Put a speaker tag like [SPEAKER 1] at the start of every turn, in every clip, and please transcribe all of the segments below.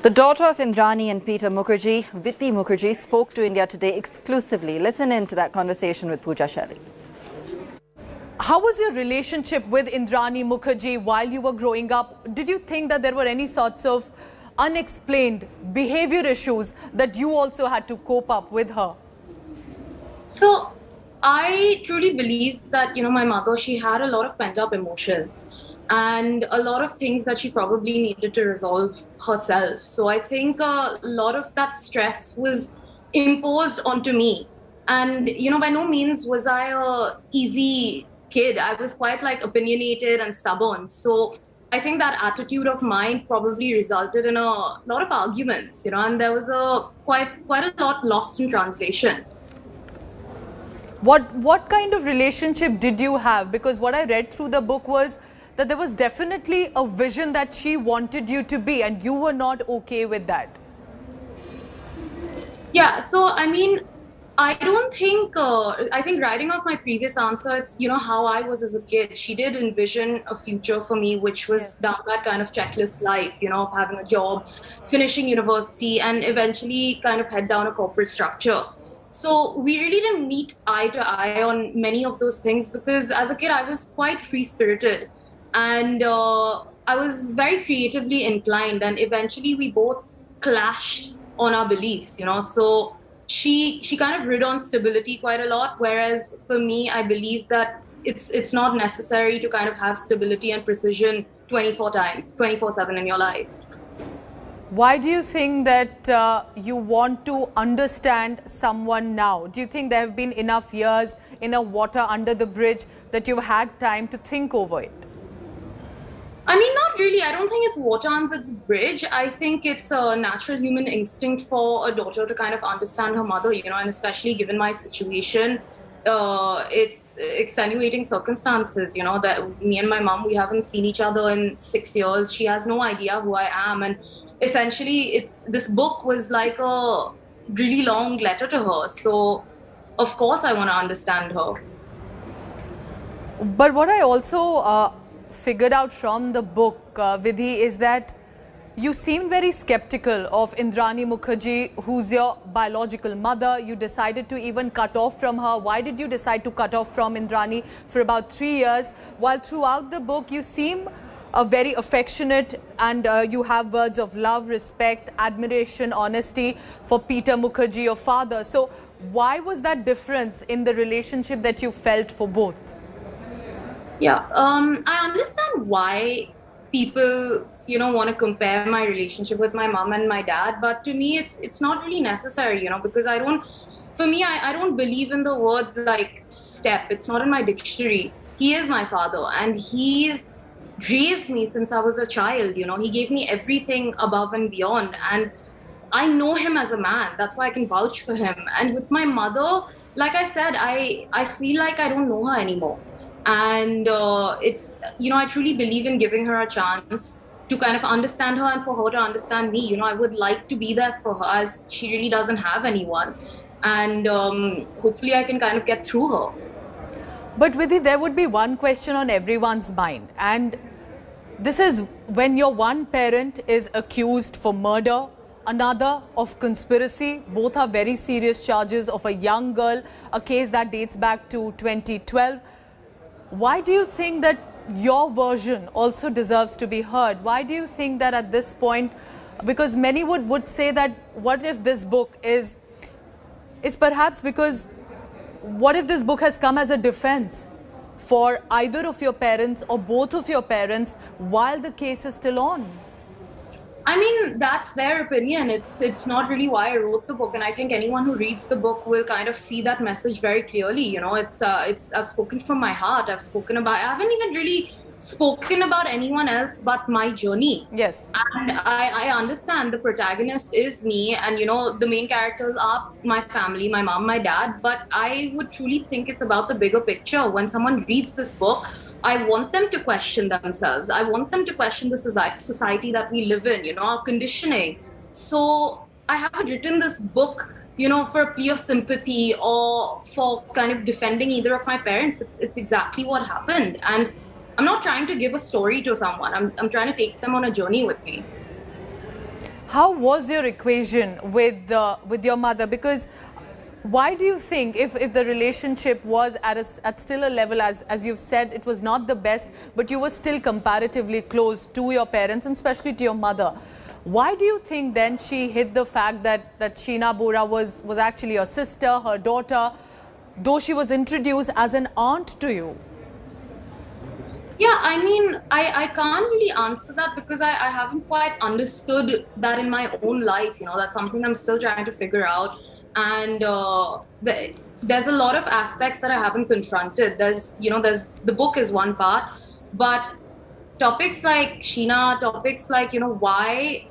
[SPEAKER 1] The daughter of Indrani and Peter Mukerjea, Vidhie Mukerjea, spoke to India Today exclusively. Listen in to that conversation with Pooja Shelley.
[SPEAKER 2] How was your relationship with Indrani Mukerjea while you were growing up? Did you think that there were any sorts of unexplained behavior issues that you also had to cope up with her?
[SPEAKER 3] So I truly believe that, my mother, she had a lot of pent-up emotions and a lot of things that she probably needed to resolve herself. So I think a lot of that stress was imposed onto me. And, by no means was I a easy kid. I was quite opinionated and stubborn. So I think that attitude of mine probably resulted in a lot of arguments, and there was quite a lot lost in translation.
[SPEAKER 2] What kind of relationship did you have? Because what I read through the book was that there was definitely a vision that she wanted you to be, and you were not okay with that.
[SPEAKER 3] Yeah, so I don't think, I think writing off my previous answer, it's, how I was as a kid. She did envision a future for me, which was down that kind of checklist life, of having a job, finishing university, and eventually kind of head down a corporate structure. So we really didn't meet eye to eye on many of those things because as a kid, I was quite free-spirited and I was very creatively inclined, and eventually we both clashed on our beliefs, So she kind of rid on stability quite a lot, whereas for me, I believe that it's not necessary to kind of have stability and precision 24/7 in your life.
[SPEAKER 2] Why do you think that you want to understand someone now? Do you think there have been enough years, enough water under the bridge that you've had time to think over it?
[SPEAKER 3] Not really. I don't think it's water under the bridge. I think it's a natural human instinct for a daughter to kind of understand her mother, and especially given my situation, it's extenuating circumstances, that me and my mom, we haven't seen each other in 6 years. She has no idea who I am. And essentially, this book was like a really long letter to her. So, of course, I want to understand her.
[SPEAKER 2] But what I also figured out from the book, Vidhie, is that you seemed very skeptical of Indrani Mukerjea, who's your biological mother. You decided to even cut off from her. Why did you decide to cut off from Indrani for about 3 years? While throughout the book, you seem very affectionate and you have words of love, respect, admiration, honesty for Peter Mukerjea, your father. So why was that difference in the relationship that you felt for both?
[SPEAKER 3] Yeah, I understand why people, want to compare my relationship with my mom and my dad. But to me, it's not really necessary, because I don't believe in the word step. It's not in my dictionary. He is my father and he's raised me since I was a child. He gave me everything above and beyond. And I know him as a man. That's why I can vouch for him. And with my mother, like I said, I feel like I don't know her anymore. And I truly believe in giving her a chance to kind of understand her and for her to understand me. I would like to be there for her as she really doesn't have anyone. And hopefully I can kind of get through her.
[SPEAKER 2] But Vidhie, there would be one question on everyone's mind. And this is when your one parent is accused for murder, another of conspiracy. Both are very serious charges of a young girl, a case that dates back to 2012. Why do you think that your version also deserves to be heard? Why do you think that at this point, because many would say that what if this book is perhaps because what if this book has come as a defense for either of your parents or both of your parents while the case is still on?
[SPEAKER 3] That's their opinion. It's not really why I wrote the book, and I think anyone who reads the book will kind of see that message very clearly. I've spoken from my heart. I haven't even really spoken about anyone else but my journey.
[SPEAKER 2] Yes.
[SPEAKER 3] And I understand the protagonist is me, and the main characters are my family, my mom, my dad. But I would truly think it's about the bigger picture. When someone reads this book, I want them to question themselves. I want them to question the society that we live in, our conditioning. So I haven't written this book, for a plea of sympathy or for kind of defending either of my parents. It's exactly what happened. And I'm not trying to give a story to someone. I'm trying to take them on a journey with me.
[SPEAKER 2] How was your equation with your mother? Because why do you think, if the relationship was at still a level, as you've said, it was not the best, but you were still comparatively close to your parents and especially to your mother, why do you think then she hid the fact that Sheena Bora was actually your sister, her daughter, though she was introduced as an aunt to you?
[SPEAKER 3] Yeah, I mean, I can't really answer that because I haven't quite understood that in my own life. You know, that's something I'm still trying to figure out. And there's a lot of aspects that I haven't confronted. There's the book is one part, but topics like Sheena, topics like, why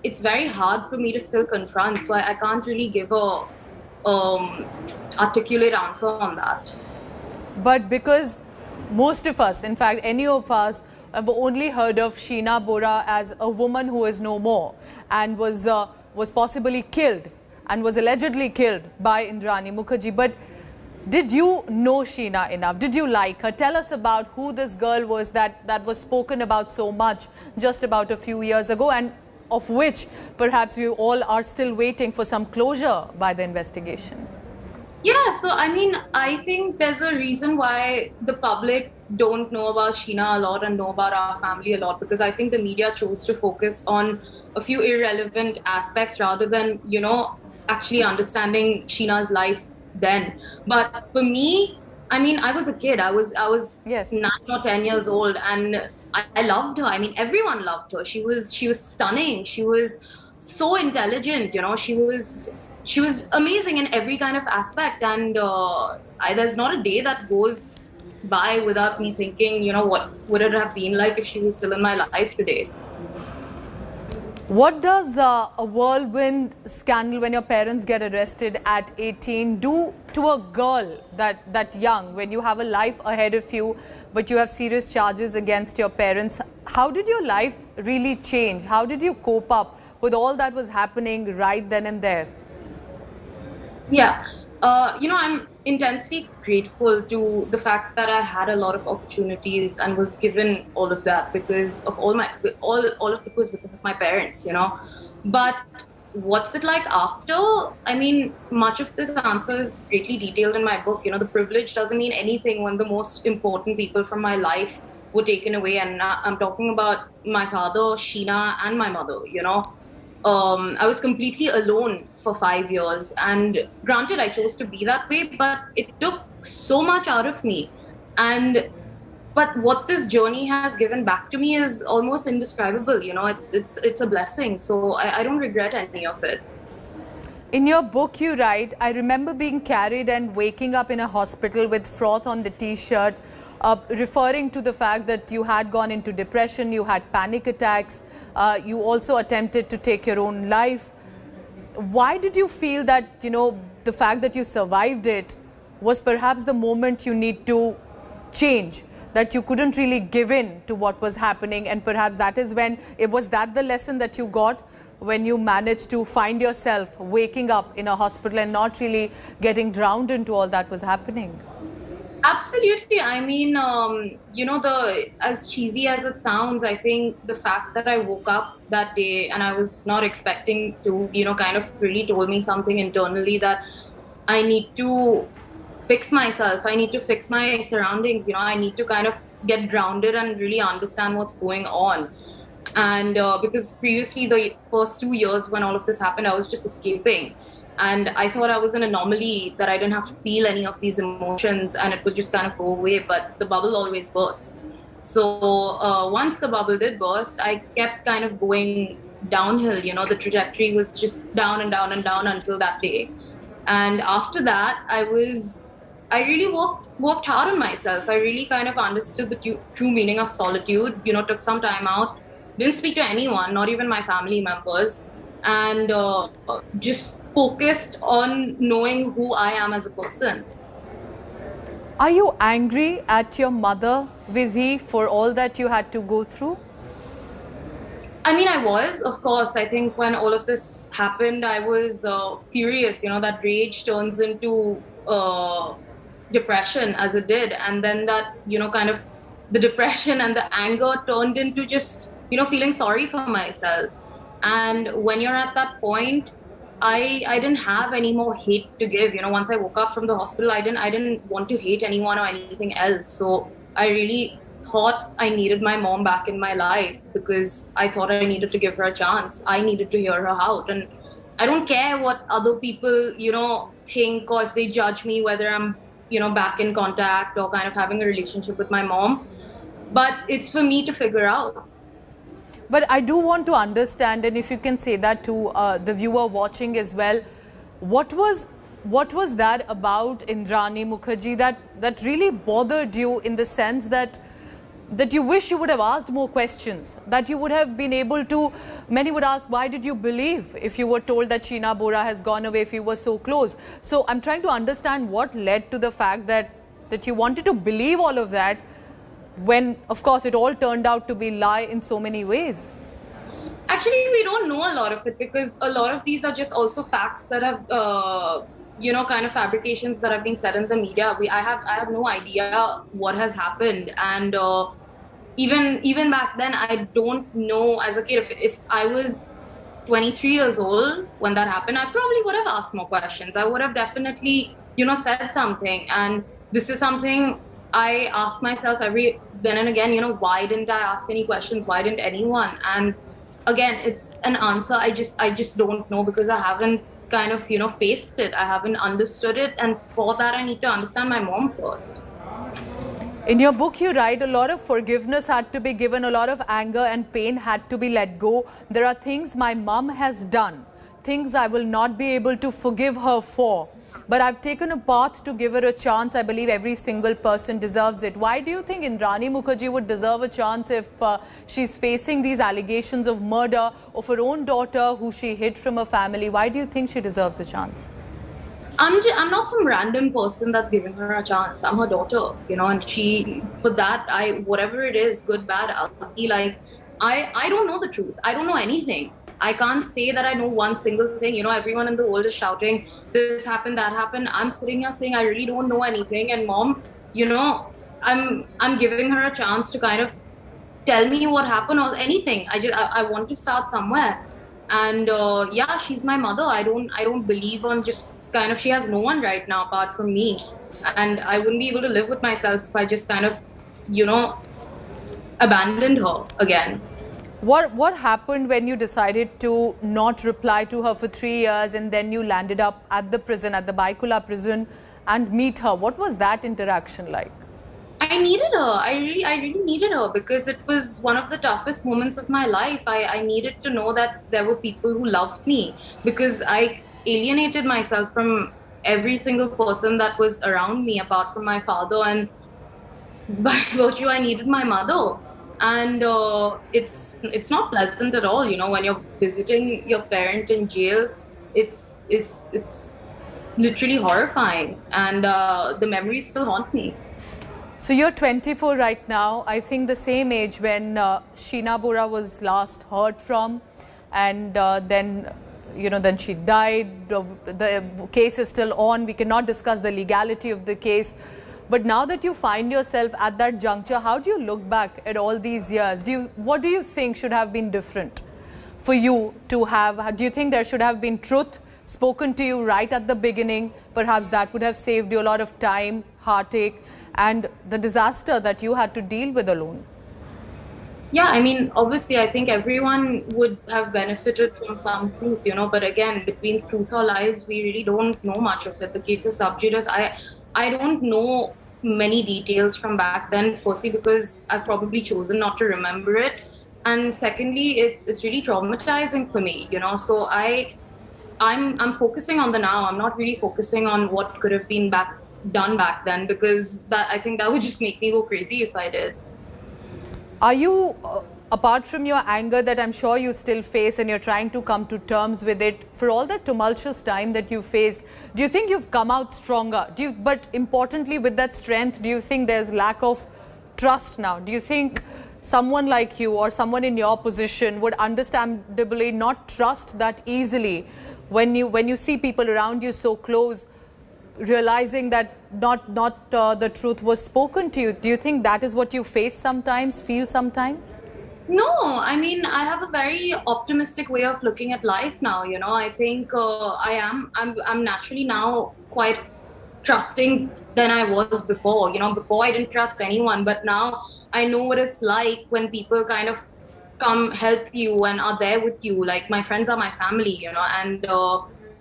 [SPEAKER 3] it's very hard for me to still confront. So I can't really give a articulate answer on that.
[SPEAKER 2] But because most of us, in fact, any of us, have only heard of Sheena Bora as a woman who is no more and was possibly killed and was allegedly killed by Indrani Mukerjea. But did you know Sheena enough? Did you like her? Tell us about who this girl was that was spoken about so much just about a few years ago, and of which perhaps we all are still waiting for some closure by the investigation.
[SPEAKER 3] Yeah, so I mean, I think there's a reason why the public don't know about Sheena a lot and know about our family a lot, because I think the media chose to focus on a few irrelevant aspects rather than, actually understanding Sheena's life then. But for me, I mean, I was a kid. I was
[SPEAKER 2] Yes.
[SPEAKER 3] 9 or 10 years old, and I loved her. I mean, everyone loved her. She was stunning. She was so intelligent. She was amazing in every kind of aspect. And there's not a day that goes by without me thinking, what would it have been like if she was still in my life today.
[SPEAKER 2] What does a whirlwind scandal when your parents get arrested at 18 do to a girl that young, when you have a life ahead of you, but you have serious charges against your parents? How did your life really change? How did you cope up with all that was happening right then and there?
[SPEAKER 3] Yeah, I'm intensely grateful to the fact that I had a lot of opportunities and was given all of that because of all of it was because of my parents, But what's it like after? I mean, much of this answer is greatly detailed in my book. The privilege doesn't mean anything when the most important people from my life were taken away. And I'm talking about my father, Sheena, and my mother, I was completely alone for 5 years. And granted, I chose to be that way, but it took so much out of me. But what this journey has given back to me is almost indescribable. It's a blessing. So I don't regret any of it.
[SPEAKER 2] In your book, you write, I remember being carried and waking up in a hospital with froth on the t-shirt, referring to the fact that you had gone into depression, you had panic attacks, you also attempted to take your own life. Why did you feel that, the fact that you survived it was perhaps the moment you need to change, that you couldn't really give in to what was happening, and perhaps that is when, was that the lesson that you got when you managed to find yourself waking up in a hospital and not really getting drowned into all that was happening?
[SPEAKER 3] Absolutely. I mean, as cheesy as it sounds, I think the fact that I woke up that day and I was not expecting to, kind of really told me something internally that I need to fix myself. I need to fix my surroundings. I need to kind of get grounded and really understand what's going on. And because previously, the first 2 years when all of this happened, I was just escaping. And I thought I was an anomaly, that I didn't have to feel any of these emotions and it would just kind of go away. But the bubble always bursts. So once the bubble did burst, I kept kind of going downhill. The trajectory was just down and down and down until that day. And after that, I really worked hard on myself. I really kind of understood the true meaning of solitude, took some time out, didn't speak to anyone, not even my family members, and just focused on knowing who I am as a person.
[SPEAKER 2] Are you angry at your mother, Vidhie, for all that you had to go through?
[SPEAKER 3] I mean, I was, of course. I think when all of this happened, I was furious. That rage turns into depression, as it did. And then that, kind of the depression and the anger turned into just, feeling sorry for myself. And when you're at that point, I didn't have any more hate to give. You know, once I woke up from the hospital, I didn't want to hate anyone or anything else. So I really thought I needed my mom back in my life because I thought I needed to give her a chance. I needed to hear her out. And I don't care what other people, you know, think, or if they judge me, whether I'm, you know, back in contact or kind of having a relationship with my mom. But it's for me to figure out.
[SPEAKER 2] But I do want to understand, and if you can say that to the viewer watching as well, what was that about Indrani Mukerjea that really bothered you, in the sense that you wish you would have asked more questions, that you would have been able to? Many would ask, why did you believe if you were told that Sheena Bora has gone away, if you were so close? So I'm trying to understand what led to the fact that you wanted to believe all of that, when of course it all turned out to be lie in so many ways.
[SPEAKER 3] Actually, we don't know a lot of it because a lot of these are just also facts that have, you know, kind of fabrications that have been said in the media. I have no idea what has happened, and even back then, I don't know. As a kid, if I was 23 years old when that happened, I probably would have asked more questions. I would have definitely, you know, said something. And this is something I ask myself every then and again, you know, why didn't I ask any questions? Why didn't anyone? And again, it's an answer I just don't know, because I haven't kind of, you know, faced it. I haven't understood it. And for that, I need to understand my mom first.
[SPEAKER 2] In your book, you write a lot of forgiveness had to be given, a lot of anger and pain had to be let go. There are things my mom has done, things I will not be able to forgive her for. But I've taken a path to give her a chance. I believe every single person deserves it. Why do you think Indrani Mukerjea would deserve a chance if she's facing these allegations of murder of her own daughter who she hid from her family? Why do you think she deserves a chance?
[SPEAKER 3] I'm not some random person that's giving her a chance. I'm her daughter, you know, and for that, whatever it is, good, bad, ugly, like, I don't know the truth. I don't know anything. I can't say that I know one single thing. You know, everyone in the world is shouting, this happened, that happened. I'm sitting here saying I really don't know anything. And mom, you know, I'm giving her a chance to kind of tell me what happened or anything. I want to start somewhere. And yeah, she's my mother. I don't believe on just kind of, she has no one right now apart from me. And I wouldn't be able to live with myself if I just kind of, you know, abandoned her again.
[SPEAKER 2] What happened when you decided to not reply to her for 3 years, and then you landed up at the prison, at the Baikula prison, and meet her? What was that interaction like?
[SPEAKER 3] I needed her. I really needed her, because it was one of the toughest moments of my life. I needed to know that there were people who loved me, because I alienated myself from every single person that was around me apart from my father, and by virtue I needed my mother. And it's not pleasant at all, you know, when you're visiting your parent in jail. It's literally horrifying, and the memories still haunt me.
[SPEAKER 2] So you're 24 right now. I think the same age when Sheena Bora was last heard from, and then, you know, then she died. The case is still on. We cannot discuss the legality of the case. But now that you find yourself at that juncture, how do you look back at all these years? What do you think should have been different for you to have? Do you think there should have been truth spoken to you right at the beginning? Perhaps that would have saved you a lot of time, heartache, and the disaster that you had to deal with alone.
[SPEAKER 3] Yeah, I mean, obviously, I think everyone would have benefited from some truth, you know, but again, between truth or lies, we really don't know much of it. The case is sub judice. I don't know many details from back then, firstly because I've probably chosen not to remember it, and secondly, it's really traumatizing for me, you know. So I'm focusing on the now. I'm not really focusing on what could have been done back then, because I think that would just make me go crazy if I did.
[SPEAKER 2] Are you, apart from your anger that I'm sure you still face and you're trying to come to terms with it, for all that tumultuous time that you faced, do you think you've come out stronger? But importantly, with that strength, do you think there's lack of trust now? Do you think someone like you or someone in your position would understandably not trust that easily when you see people around you so close, realizing that not the truth was spoken to you? Do you think that is what you face sometimes, feel sometimes?
[SPEAKER 3] No, I mean, I have a very optimistic way of looking at life now. I think I'm naturally now quite trusting than I was before. Before I didn't trust anyone, but now I know what it's like when people kind of come help you and are there with you. Like my friends are my family, and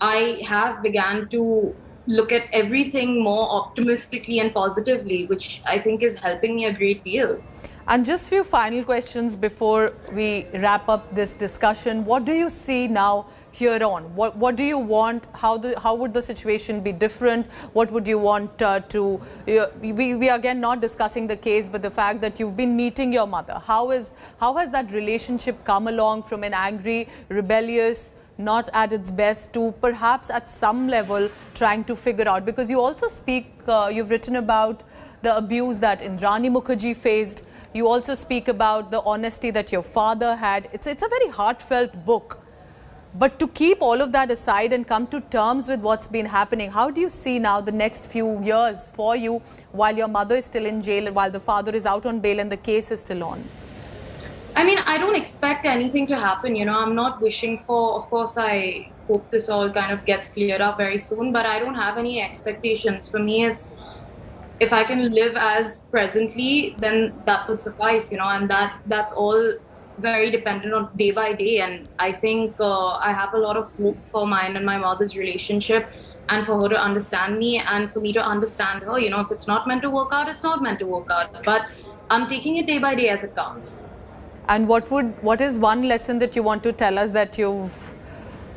[SPEAKER 3] I have began to look at everything more optimistically and positively, which I think is helping me a great deal.
[SPEAKER 2] And just few final questions before we wrap up this discussion. What do you see now here on? What do you want? How would the situation be different? What would you want we again not discussing the case, but the fact that you've been meeting your mother. How has that relationship come along from an angry, rebellious, not at its best, to perhaps at some level trying to figure out? Because you also speak, you've written about the abuse that Indrani Mukerjea faced. You also speak about the honesty that your father had. It's a very heartfelt book. But to keep all of that aside and come to terms with what's been happening, how do you see now the next few years for you while your mother is still in jail, while the father is out on bail and the case is still on?
[SPEAKER 3] I mean, I don't expect anything to happen. I'm not wishing for, of course, I hope this all kind of gets cleared up very soon, but I don't have any expectations. For me, it's if I can live as presently, then that would suffice, and that's all very dependent on day by day. And I think I have a lot of hope for mine and my mother's relationship, and for her to understand me and for me to understand her. If it's not meant to work out, it's not meant to work out. But I'm taking it day by day as it comes.
[SPEAKER 2] And what is one lesson that you want to tell us that you've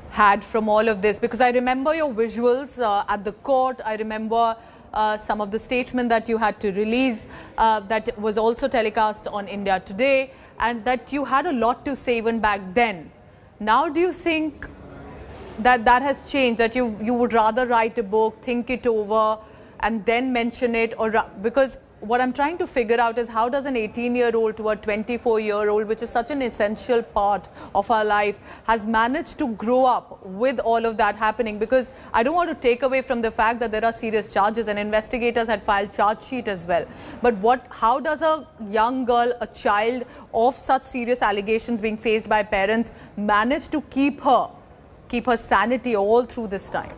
[SPEAKER 2] had from all of this? Because I remember your visuals at the court. I remember some of the statement that you had to release that was also telecast on India Today, and that you had a lot to say even back then. Now do you think that that has changed, that you would rather write a book, think it over and then mention it? Or because what I'm trying to figure out is how does an 18-year-old to a 24-year-old, which is such an essential part of our life, has managed to grow up with all of that happening? Because I don't want to take away from the fact that there are serious charges and investigators had filed charge sheet as well. But how does a young girl, a child of such serious allegations being faced by parents, manage to keep her sanity all through this time?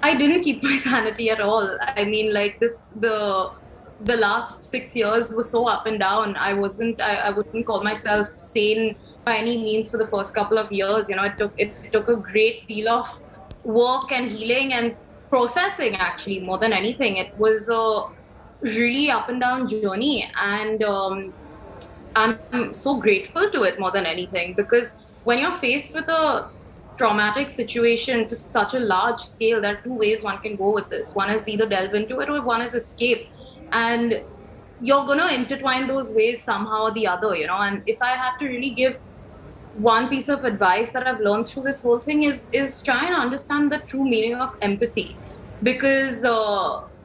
[SPEAKER 3] I didn't keep my sanity at all. I mean, like the last 6 years were so up and down. I wouldn't call myself sane by any means for the first couple of years. It took a great deal of work and healing and processing, actually, more than anything. It was a really up and down journey, and I'm so grateful to it more than anything, because when you're faced with a traumatic situation to such a large scale, there are two ways one can go with this. One is either delve into it, or one is escape. And you're going to intertwine those ways somehow or the other, and if I had to really give one piece of advice that I've learned through this whole thing is try and understand the true meaning of empathy. Because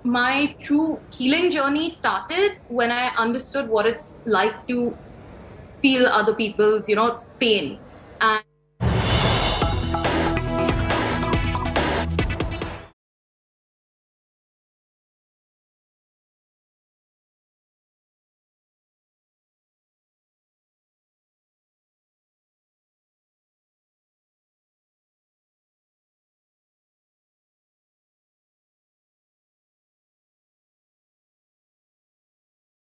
[SPEAKER 3] my true healing journey started when I understood what it's like to feel other people's, pain. And